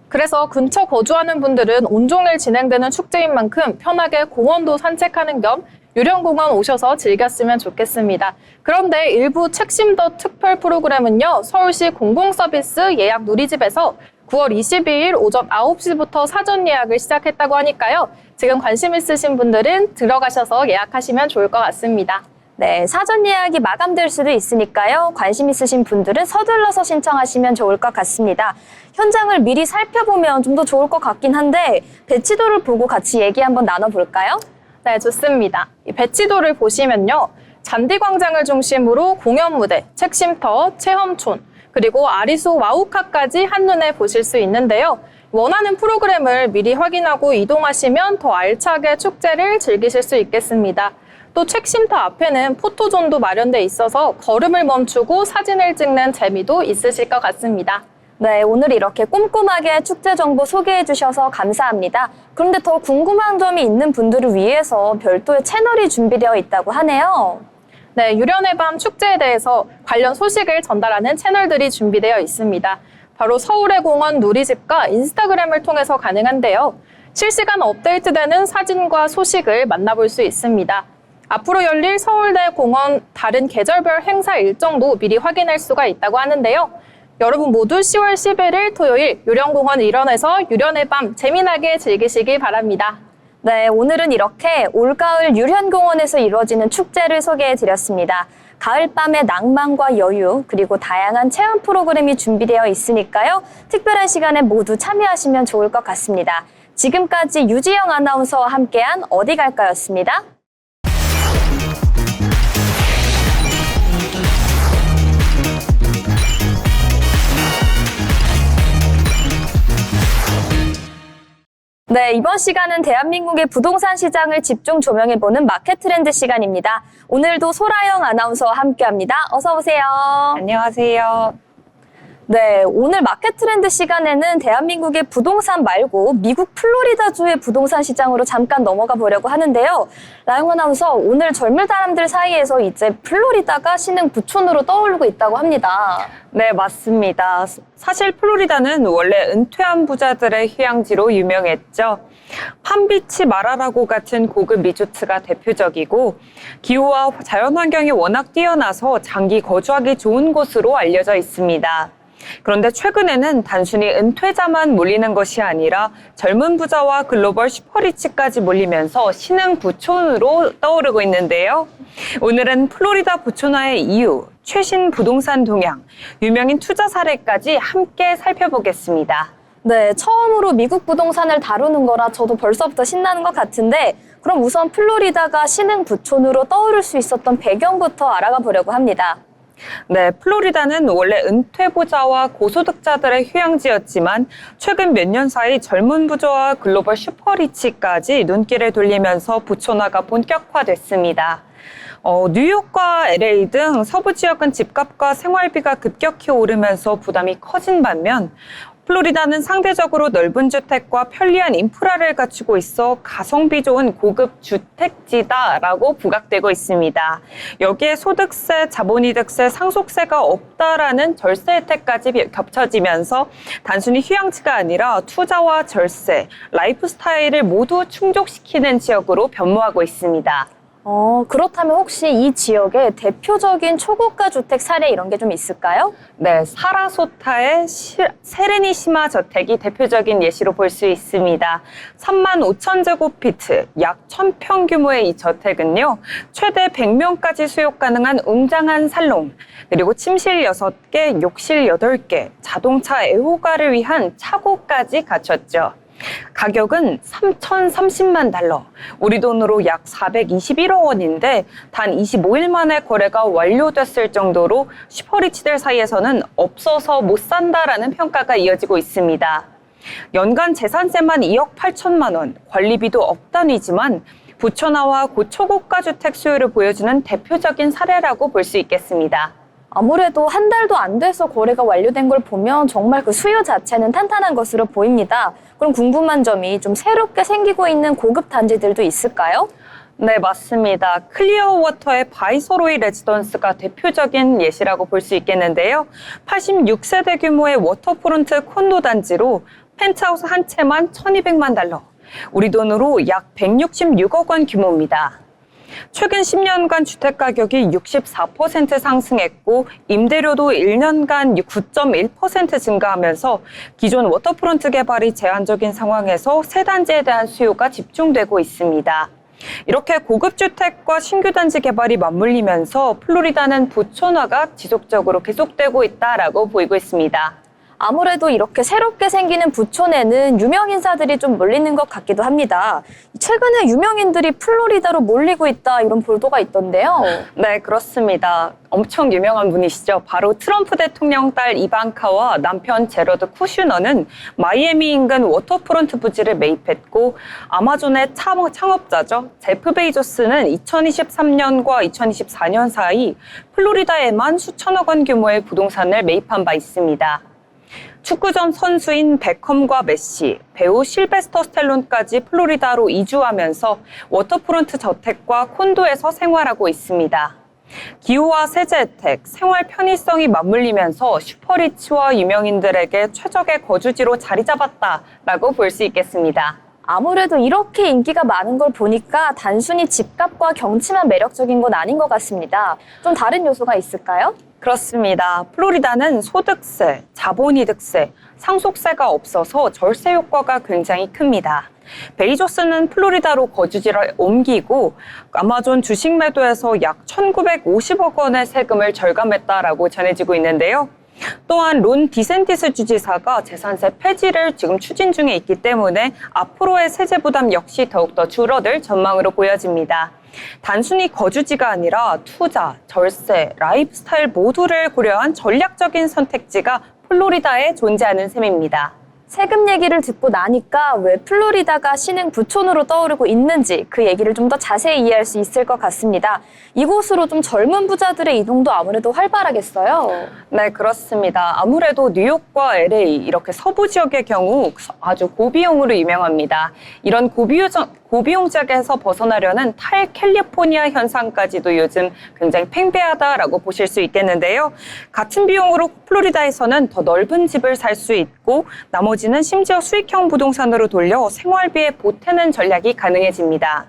그래서 근처 거주하는 분들은 온종일 진행되는 축제인 만큼 편하게 공원도 산책하는 겸 유령공원 오셔서 즐겼으면 좋겠습니다. 그런데 일부 책심더 특별 프로그램은요. 서울시 공공서비스 예약 누리집에서 9월 22일 오전 9시부터 사전 예약을 시작했다고 하니까요. 지금 관심 있으신 분들은 들어가셔서 예약하시면 좋을 것 같습니다. 네, 사전 예약이 마감될 수도 있으니까요. 관심 있으신 분들은 서둘러서 신청하시면 좋을 것 같습니다. 현장을 미리 살펴보면 좀 더 좋을 것 같긴 한데 배치도를 보고 같이 얘기 한번 나눠볼까요? 네, 좋습니다. 이 배치도를 보시면요. 잔디광장을 중심으로 공연 무대, 책쉼터, 체험촌, 그리고 아리수 와우카까지 한눈에 보실 수 있는데요. 원하는 프로그램을 미리 확인하고 이동하시면 더 알차게 축제를 즐기실 수 있겠습니다. 또 책쉼터 앞에는 포토존도 마련돼 있어서 걸음을 멈추고 사진을 찍는 재미도 있으실 것 같습니다. 네, 오늘 이렇게 꼼꼼하게 축제 정보 소개해 주셔서 감사합니다. 그런데 더 궁금한 점이 있는 분들을 위해서 별도의 채널이 준비되어 있다고 하네요. 네, 유련의 밤 축제에 대해서 관련 소식을 전달하는 채널들이 준비되어 있습니다. 바로 서울의 공원 누리집과 인스타그램을 통해서 가능한데요. 실시간 업데이트되는 사진과 소식을 만나볼 수 있습니다. 앞으로 열릴 서울대 공원 다른 계절별 행사 일정도 미리 확인할 수가 있다고 하는데요. 여러분 모두 10월 11일 토요일 유령공원 일원에서 유련의 밤 재미나게 즐기시기 바랍니다. 네, 오늘은 이렇게 올가을 유련공원에서 이루어지는 축제를 소개해 드렸습니다. 가을밤의 낭만과 여유, 그리고 다양한 체험 프로그램이 준비되어 있으니까요. 특별한 시간에 모두 참여하시면 좋을 것 같습니다. 지금까지 유지영 아나운서와 함께한 어디 갈까였습니다. 네, 이번 시간은 대한민국의 부동산 시장을 집중 조명해보는 마켓 트렌드 시간입니다. 오늘도 소라영 아나운서와 함께합니다. 어서 오세요. 안녕하세요. 네, 오늘 마켓 트렌드 시간에는 대한민국의 부동산 말고 미국 플로리다주의 부동산 시장으로 잠깐 넘어가 보려고 하는데요. 라영 아나운서, 오늘 젊은 사람들 사이에서 이제 플로리다가 신흥 부촌으로 떠오르고 있다고 합니다. 네, 맞습니다. 사실 플로리다는 원래 은퇴한 부자들의 휴양지로 유명했죠. 팜비치 마라라고 같은 고급 리조트가 대표적이고 기후와 자연환경이 워낙 뛰어나서 장기 거주하기 좋은 곳으로 알려져 있습니다. 그런데 최근에는 단순히 은퇴자만 몰리는 것이 아니라 젊은 부자와 글로벌 슈퍼리치까지 몰리면서 신흥 부촌으로 떠오르고 있는데요. 오늘은 플로리다 부촌화의 이유, 최신 부동산 동향, 유명인 투자 사례까지 함께 살펴보겠습니다. 네, 처음으로 미국 부동산을 다루는 거라 저도 벌써부터 신나는 것 같은데, 그럼 우선 플로리다가 신흥 부촌으로 떠오를 수 있었던 배경부터 알아가 보려고 합니다. 네, 플로리다는 원래 은퇴부자와 고소득자들의 휴양지였지만 최근 몇 년 사이 젊은 부자와 글로벌 슈퍼리치까지 눈길을 돌리면서 부촌화가 본격화됐습니다. 뉴욕과 LA 등 서부 지역은 집값과 생활비가 급격히 오르면서 부담이 커진 반면 플로리다는 상대적으로 넓은 주택과 편리한 인프라를 갖추고 있어 가성비 좋은 고급 주택지다라고 부각되고 있습니다. 여기에 소득세, 자본이득세, 상속세가 없다라는 절세 혜택까지 겹쳐지면서 단순히 휴양지가 아니라 투자와 절세, 라이프 스타일을 모두 충족시키는 지역으로 변모하고 있습니다. 그렇다면 혹시 이 지역의 대표적인 초고가 주택 사례 이런 게 좀 있을까요? 네, 사라소타의 세레니시마 저택이 대표적인 예시로 볼 수 있습니다. 35,000제곱피트, 약 1,000평 규모의 이 저택은요, 최대 100명까지 수용 가능한 웅장한 살롱, 그리고 침실 6개, 욕실 8개, 자동차 애호가를 위한 차고까지 갖췄죠. 가격은 3,030만 달러, 우리 돈으로 약 421억 원인데 단 25일 만에 거래가 완료됐을 정도로 슈퍼리치들 사이에서는 없어서 못 산다라는 평가가 이어지고 있습니다. 연간 재산세만 2억 8천만 원, 관리비도 억 단위지만 부촌화와 고초고가 주택 수요를 보여주는 대표적인 사례라고 볼 수 있겠습니다. 아무래도 한 달도 안 돼서 거래가 완료된 걸 보면 정말 그 수요 자체는 탄탄한 것으로 보입니다. 그럼 궁금한 점이 좀 새롭게 생기고 있는 고급 단지들도 있을까요? 네, 맞습니다. 클리어워터의 바이서로이 레지던스가 대표적인 예시라고 볼 수 있겠는데요. 86세대 규모의 워터프론트 콘도 단지로 펜트하우스 한 채만 1,200만 달러, 우리 돈으로 약 166억 원 규모입니다. 최근 10년간 주택 가격이 64% 상승했고 임대료도 1년간 9.1% 증가하면서 기존 워터프론트 개발이 제한적인 상황에서 새 단지에 대한 수요가 집중되고 있습니다. 이렇게 고급 주택과 신규 단지 개발이 맞물리면서 플로리다는 부촌화가 지속적으로 계속되고 있다라고 보이고 있습니다. 아무래도 이렇게 새롭게 생기는 부촌에는 유명 인사들이 좀 몰리는 것 같기도 합니다. 최근에 유명인들이 플로리다로 몰리고 있다 이런 보도가 있던데요. 네, 그렇습니다. 엄청 유명한 분이시죠. 바로 트럼프 대통령 딸 이방카와 남편 제러드 쿠슈너는 마이애미 인근 워터프론트 부지를 매입했고 아마존의 창업자죠. 제프 베이조스는 2023년과 2024년 사이 플로리다에만 수천억 원 규모의 부동산을 매입한 바 있습니다. 축구전 선수인 베컴과 메시, 배우 실베스터 스텔론까지 플로리다로 이주하면서 워터프론트 저택과 콘도에서 생활하고 있습니다. 기후와 세제 혜택, 생활 편의성이 맞물리면서 슈퍼리치와 유명인들에게 최적의 거주지로 자리 잡았다라고 볼 수 있겠습니다. 아무래도 이렇게 인기가 많은 걸 보니까 단순히 집값과 경치만 매력적인 건 아닌 것 같습니다. 좀 다른 요소가 있을까요? 그렇습니다. 플로리다는 소득세, 자본이득세, 상속세가 없어서 절세 효과가 굉장히 큽니다. 베이조스는 플로리다로 거주지를 옮기고 아마존 주식 매도에서 약 1,950억 원의 세금을 절감했다라고 전해지고 있는데요. 또한 론 디센티스 주지사가 재산세 폐지를 지금 추진 중에 있기 때문에 앞으로의 세제 부담 역시 더욱더 줄어들 전망으로 보여집니다. 단순히 거주지가 아니라 투자, 절세, 라이프스타일 모두를 고려한 전략적인 선택지가 플로리다에 존재하는 셈입니다. 세금 얘기를 듣고 나니까 왜 플로리다가 신흥 부촌으로 떠오르고 있는지 그 얘기를 좀 더 자세히 이해할 수 있을 것 같습니다. 이곳으로 좀 젊은 부자들의 이동도 아무래도 활발하겠어요. 네, 그렇습니다. 아무래도 뉴욕과 LA 이렇게 서부 지역의 경우 아주 고비용으로 유명합니다. 이런 고비용 지역에서 벗어나려는 탈캘리포니아 현상까지도 요즘 굉장히 팽배하다라고 보실 수 있겠는데요. 같은 비용으로 플로리다에서는 더 넓은 집을 살 수 있고 나머지는 심지어 수익형 부동산으로 돌려 생활비에 보태는 전략이 가능해집니다.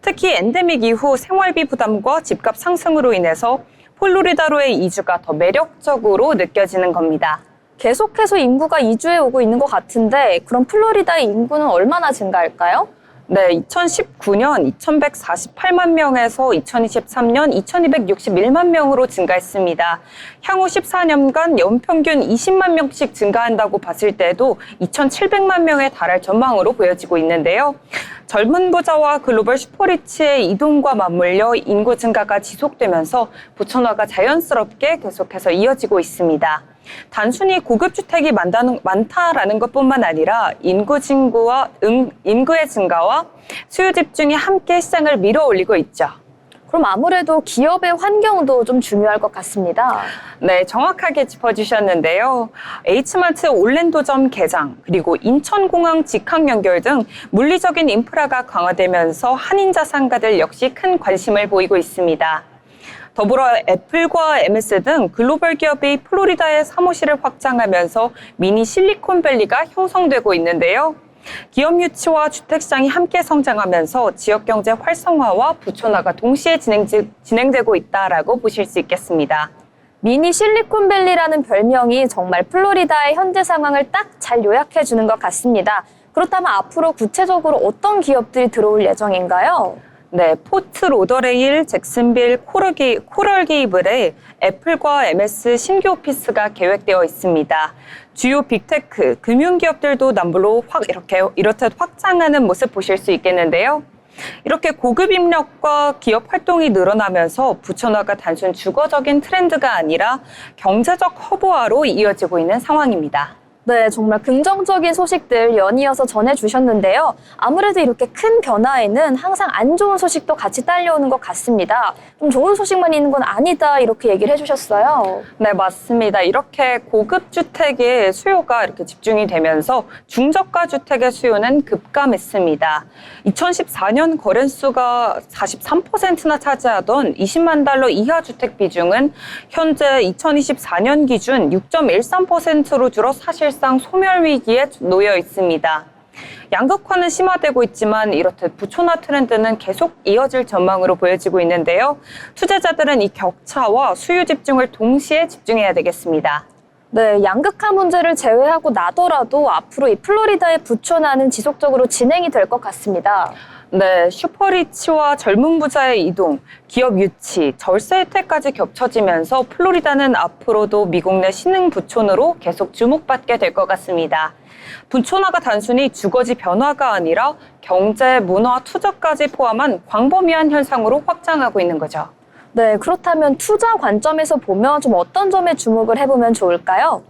특히 엔데믹 이후 생활비 부담과 집값 상승으로 인해서 플로리다로의 이주가 더 매력적으로 느껴지는 겁니다. 계속해서 인구가 이주해 오고 있는 것 같은데 그럼 플로리다의 인구는 얼마나 증가할까요? 네, 2019년 2,148만 명에서 2023년 2,261만 명으로 증가했습니다. 향후 14년간 연평균 20만 명씩 증가한다고 봤을 때도 2,700만 명에 달할 전망으로 보여지고 있는데요. 젊은 부자와 글로벌 슈퍼리치의 이동과 맞물려 인구 증가가 지속되면서 부천화가 자연스럽게 계속해서 이어지고 있습니다. 단순히 고급 주택이 많다라는 것뿐만 아니라 인구의 증가와 수요 집중이 함께 시장을 밀어올리고 있죠. 그럼 아무래도 기업의 환경도 좀 중요할 것 같습니다. 네, 정확하게 짚어주셨는데요. H마트 올랜도점 개장, 그리고 인천공항 직항 연결 등 물리적인 인프라가 강화되면서 한인 자산가들 역시 큰 관심을 보이고 있습니다. 더불어 애플과 MS 등 글로벌 기업이 플로리다의 사무실을 확장하면서 미니 실리콘밸리가 형성되고 있는데요. 기업 유치와 주택시장이 함께 성장하면서 지역경제 활성화와 부촌화가 동시에 진행되고 있다라고 보실 수 있겠습니다. 미니 실리콘밸리라는 별명이 정말 플로리다의 현재 상황을 딱 잘 요약해 주는 것 같습니다. 그렇다면 앞으로 구체적으로 어떤 기업들이 들어올 예정인가요? 네, 포트 로더레일, 잭슨빌, 코럴 게이블에 애플과 MS 신규 오피스가 계획되어 있습니다. 주요 빅테크, 금융기업들도 남부로 이렇듯 확장하는 모습 보실 수 있겠는데요. 이렇게 고급 인력과 기업 활동이 늘어나면서 부천화가 단순 주거적인 트렌드가 아니라 경제적 허브화로 이어지고 있는 상황입니다. 네, 정말 긍정적인 소식들 연이어서 전해주셨는데요. 아무래도 이렇게 큰 변화에는 항상 안 좋은 소식도 같이 딸려오는 것 같습니다. 좀 좋은 소식만 있는 건 아니다 이렇게 얘기를 해주셨어요. 네, 맞습니다. 이렇게 고급 주택의 수요가 이렇게 집중이 되면서 중저가 주택의 수요는 급감했습니다. 2014년 거래수가 43%나 차지하던 20만 달러 이하 주택 비중은 현재 2024년 기준 6.13%로 줄어 사실상 소멸 위기에 놓여 있습니다. 양극화는 심화되고 있지만 이렇듯 부촌화 트렌드는 계속 이어질 전망으로 보여지고 있는데요. 투자자들은 이 격차와 수요 집중을 동시에 집중해야 되겠습니다. 네, 양극화 문제를 제외하고 나더라도 앞으로 이 플로리다의 부촌화는 지속적으로 진행이 될 것 같습니다. 네, 슈퍼리치와 젊은 부자의 이동, 기업 유치, 절세 혜택까지 겹쳐지면서 플로리다는 앞으로도 미국 내 신흥 부촌으로 계속 주목받게 될 것 같습니다. 부촌화가 단순히 주거지 변화가 아니라 경제, 문화, 투자까지 포함한 광범위한 현상으로 확장하고 있는 거죠. 네, 그렇다면 투자 관점에서 보면 좀 어떤 점에 주목을 해보면 좋을까요?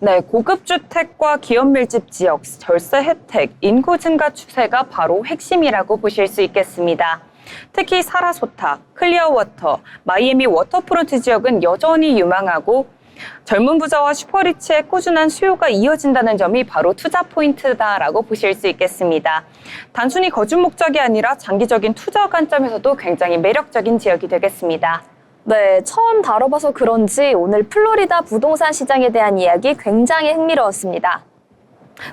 네, 고급 주택과 기업 밀집 지역, 절세 혜택, 인구 증가 추세가 바로 핵심이라고 보실 수 있겠습니다. 특히 사라소타, 클리어워터, 마이애미 워터프론트 지역은 여전히 유망하고 젊은 부자와 슈퍼리치의 꾸준한 수요가 이어진다는 점이 바로 투자 포인트다라고 보실 수 있겠습니다. 단순히 거주 목적이 아니라 장기적인 투자 관점에서도 굉장히 매력적인 지역이 되겠습니다. 네, 처음 다뤄봐서 그런지 오늘 플로리다 부동산 시장에 대한 이야기 굉장히 흥미로웠습니다.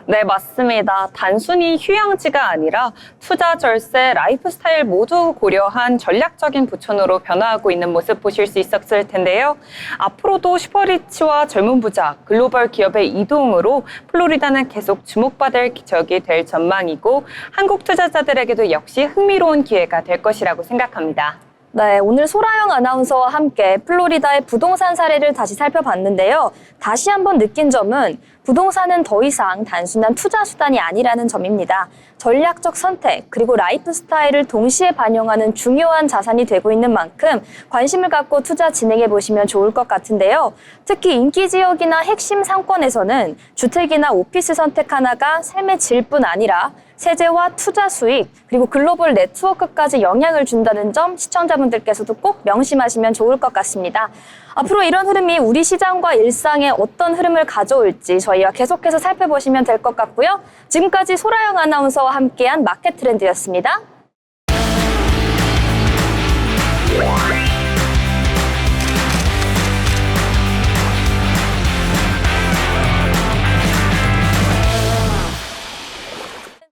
네, 맞습니다. 단순히 휴양지가 아니라 투자, 절세, 라이프 스타일 모두 고려한 전략적인 부촌으로 변화하고 있는 모습 보실 수 있었을 텐데요. 앞으로도 슈퍼리치와 젊은 부자, 글로벌 기업의 이동으로 플로리다는 계속 주목받을 지역이 될 전망이고 한국 투자자들에게도 역시 흥미로운 기회가 될 것이라고 생각합니다. 네, 오늘 소라영 아나운서와 함께 플로리다의 부동산 사례를 다시 살펴봤는데요. 다시 한번 느낀 점은 부동산은 더 이상 단순한 투자 수단이 아니라는 점입니다. 전략적 선택, 그리고 라이프 스타일을 동시에 반영하는 중요한 자산이 되고 있는 만큼 관심을 갖고 투자 진행해 보시면 좋을 것 같은데요. 특히 인기 지역이나 핵심 상권에서는 주택이나 오피스 선택 하나가 삶의 질뿐 아니라 세제와 투자 수익, 그리고 글로벌 네트워크까지 영향을 준다는 점 시청자분들께서도 꼭 명심하시면 좋을 것 같습니다. 앞으로 이런 흐름이 우리 시장과 일상에 어떤 흐름을 가져올지 저희와 계속해서 살펴보시면 될 것 같고요. 지금까지 소라영 아나운서와 함께한 마켓 트렌드였습니다.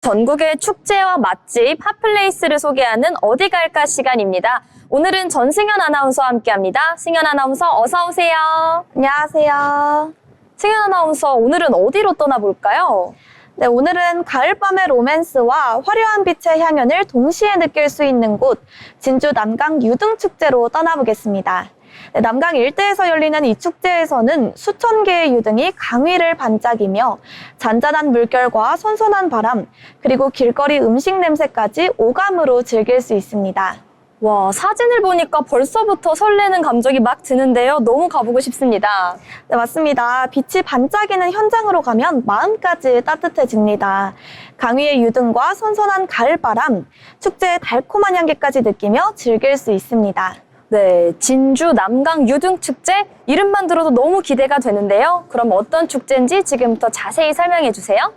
전국의 축제와 맛집, 핫플레이스를 소개하는 어디 갈까 시간입니다. 오늘은 전승현 아나운서와 함께합니다. 승현 아나운서 어서 오세요. 안녕하세요. 승현 아나운서 오늘은 어디로 떠나볼까요? 네, 오늘은 가을밤의 로맨스와 화려한 빛의 향연을 동시에 느낄 수 있는 곳, 진주 남강 유등축제로 떠나보겠습니다. 네, 남강 일대에서 열리는 이 축제에서는 수천 개의 유등이 강위를 반짝이며 잔잔한 물결과 선선한 바람, 그리고 길거리 음식 냄새까지 오감으로 즐길 수 있습니다. 와, 사진을 보니까 벌써부터 설레는 감정이 막 드는데요. 너무 가보고 싶습니다. 네, 맞습니다. 빛이 반짝이는 현장으로 가면 마음까지 따뜻해집니다. 강위의 유등과 선선한 가을바람, 축제의 달콤한 향기까지 느끼며 즐길 수 있습니다. 네, 진주 남강 유등축제 이름만 들어도 너무 기대가 되는데요. 그럼 어떤 축제인지 지금부터 자세히 설명해 주세요.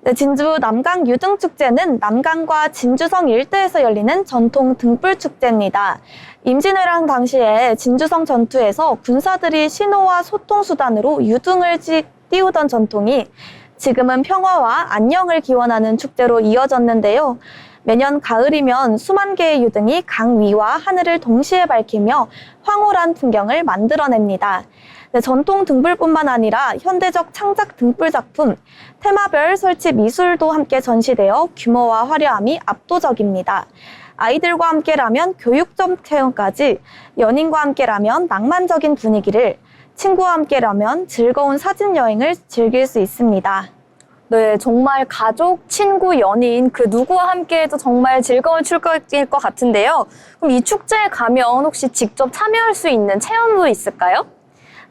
네, 진주 남강 유등축제는 남강과 진주성 일대에서 열리는 전통 등불축제입니다. 임진왜란 당시에 진주성 전투에서 군사들이 신호와 소통수단으로 유등을 띄우던 전통이 지금은 평화와 안녕을 기원하는 축제로 이어졌는데요. 매년 가을이면 수만 개의 유등이 강 위와 하늘을 동시에 밝히며 황홀한 풍경을 만들어냅니다. 네, 전통 등불뿐만 아니라 현대적 창작 등불 작품, 테마별 설치 미술도 함께 전시되어 규모와 화려함이 압도적입니다. 아이들과 함께라면 교육적 체험까지, 연인과 함께라면 낭만적인 분위기를, 친구와 함께라면 즐거운 사진 여행을 즐길 수 있습니다. 네, 정말 가족, 친구, 연인 그 누구와 함께해도 정말 즐거운 축제일 것 같은데요. 그럼 이 축제에 가면 혹시 직접 참여할 수 있는 체험도 있을까요?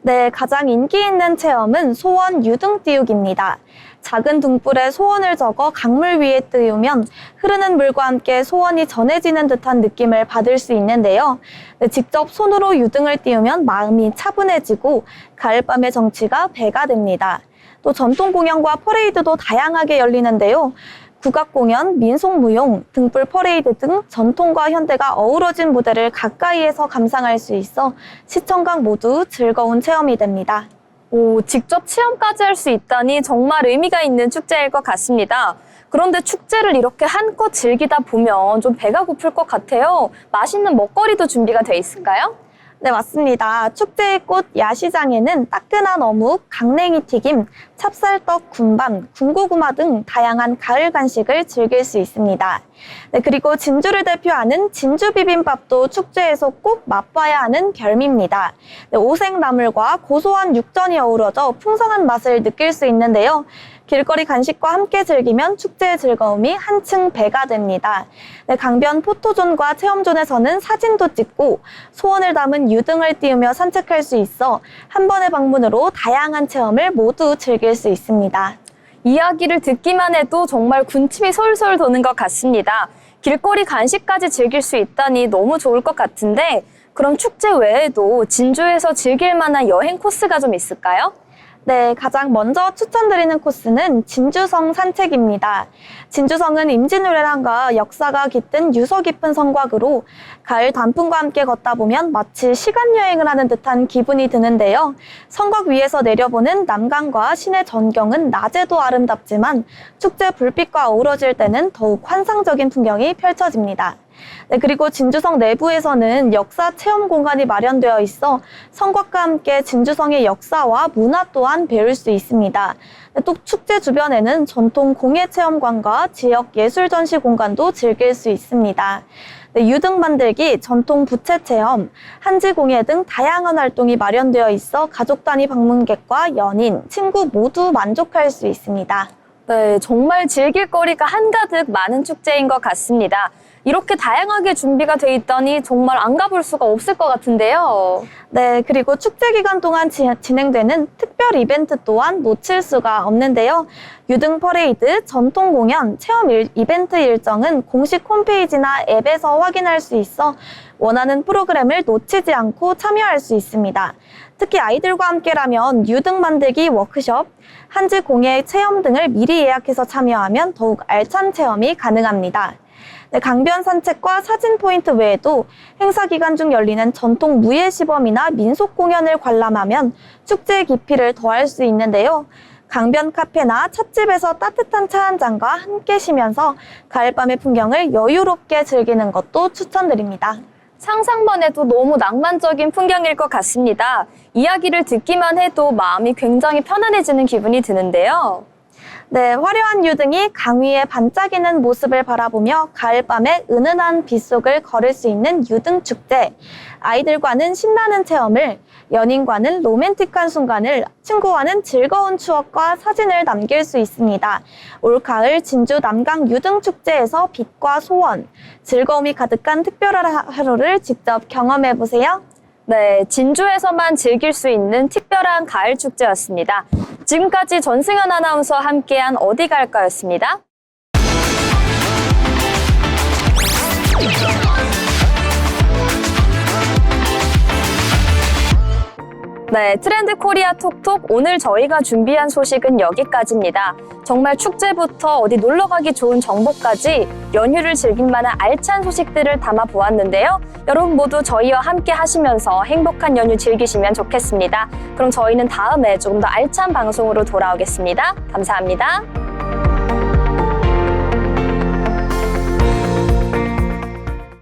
네, 가장 인기 있는 체험은 소원 유등 띄우기입니다. 작은 등불에 소원을 적어 강물 위에 띄우면 흐르는 물과 함께 소원이 전해지는 듯한 느낌을 받을 수 있는데요. 네, 직접 손으로 유등을 띄우면 마음이 차분해지고 가을밤의 정취가 배가 됩니다. 또 전통 공연과 퍼레이드도 다양하게 열리는데요. 국악공연, 민속무용, 등불 퍼레이드 등 전통과 현대가 어우러진 무대를 가까이에서 감상할 수 있어 시청각 모두 즐거운 체험이 됩니다. 오, 직접 체험까지 할 수 있다니 정말 의미가 있는 축제일 것 같습니다. 그런데 축제를 이렇게 한껏 즐기다 보면 좀 배가 고플 것 같아요. 맛있는 먹거리도 준비가 돼 있을까요? 네, 맞습니다. 축제의 꽃 야시장에는 따끈한 어묵, 강냉이 튀김, 찹쌀떡, 군밤, 군고구마 등 다양한 가을 간식을 즐길 수 있습니다. 네, 그리고 진주를 대표하는 진주 비빔밥도 축제에서 꼭 맛봐야 하는 별미입니다. 네, 오색나물과 고소한 육전이 어우러져 풍성한 맛을 느낄 수 있는데요. 길거리 간식과 함께 즐기면 축제의 즐거움이 한층 배가 됩니다. 네, 강변 포토존과 체험존에서는 사진도 찍고 소원을 담은 유등을 띄우며 산책할 수 있어 한 번의 방문으로 다양한 체험을 모두 즐길 수 있습니다. 이야기를 듣기만 해도 정말 군침이 솔솔 도는 것 같습니다. 길거리 간식까지 즐길 수 있다니 너무 좋을 것 같은데 그럼 축제 외에도 진주에서 즐길 만한 여행 코스가 좀 있을까요? 네, 가장 먼저 추천드리는 코스는 진주성 산책입니다. 진주성은 임진왜란과 역사가 깃든 유서 깊은 성곽으로 가을 단풍과 함께 걷다 보면 마치 시간여행을 하는 듯한 기분이 드는데요. 성곽 위에서 내려보는 남강과 시내 전경은 낮에도 아름답지만 축제 불빛과 어우러질 때는 더욱 환상적인 풍경이 펼쳐집니다. 네, 그리고 진주성 내부에서는 역사 체험 공간이 마련되어 있어 성곽과 함께 진주성의 역사와 문화 또한 배울 수 있습니다. 네, 또 축제 주변에는 전통 공예 체험관과 지역 예술 전시 공간도 즐길 수 있습니다. 네, 유등 만들기, 전통 부채 체험, 한지 공예 등 다양한 활동이 마련되어 있어 가족 단위 방문객과 연인, 친구 모두 만족할 수 있습니다. 네, 정말 즐길 거리가 한가득 많은 축제인 것 같습니다. 이렇게 다양하게 준비가 돼 있다니 정말 안 가볼 수가 없을 것 같은데요. 네, 그리고 축제 기간 동안 진행되는 특별 이벤트 또한 놓칠 수가 없는데요. 유등 퍼레이드, 전통 공연, 체험 이벤트 일정은 공식 홈페이지나 앱에서 확인할 수 있어 원하는 프로그램을 놓치지 않고 참여할 수 있습니다. 특히 아이들과 함께라면 유등 만들기 워크숍, 한지 공예 체험 등을 미리 예약해서 참여하면 더욱 알찬 체험이 가능합니다. 네, 강변 산책과 사진 포인트 외에도 행사 기간 중 열리는 전통 무예 시범이나 민속 공연을 관람하면 축제의 깊이를 더할 수 있는데요. 강변 카페나 찻집에서 따뜻한 차 한 잔과 함께 쉬면서 가을밤의 풍경을 여유롭게 즐기는 것도 추천드립니다. 상상만 해도 너무 낭만적인 풍경일 것 같습니다. 이야기를 듣기만 해도 마음이 굉장히 편안해지는 기분이 드는데요. 네, 화려한 유등이 강 위에 반짝이는 모습을 바라보며 가을밤의 은은한 빛 속을 걸을 수 있는 유등축제. 아이들과는 신나는 체험을, 연인과는 로맨틱한 순간을, 친구와는 즐거운 추억과 사진을 남길 수 있습니다. 올 가을 진주 남강 유등축제에서 빛과 소원, 즐거움이 가득한 특별한 하루를 직접 경험해보세요. 네, 진주에서만 즐길 수 있는 특별한 가을 축제였습니다. 지금까지 전승현 아나운서와 함께한 어디 갈까였습니다. 네, 트렌드 코리아 톡톡 오늘 저희가 준비한 소식은 여기까지입니다. 정말 축제부터 어디 놀러 가기 좋은 정보까지 연휴를 즐길 만한 알찬 소식들을 담아 보았는데요. 여러분 모두 저희와 함께 하시면서 행복한 연휴 즐기시면 좋겠습니다. 그럼 저희는 다음에 조금 더 알찬 방송으로 돌아오겠습니다. 감사합니다.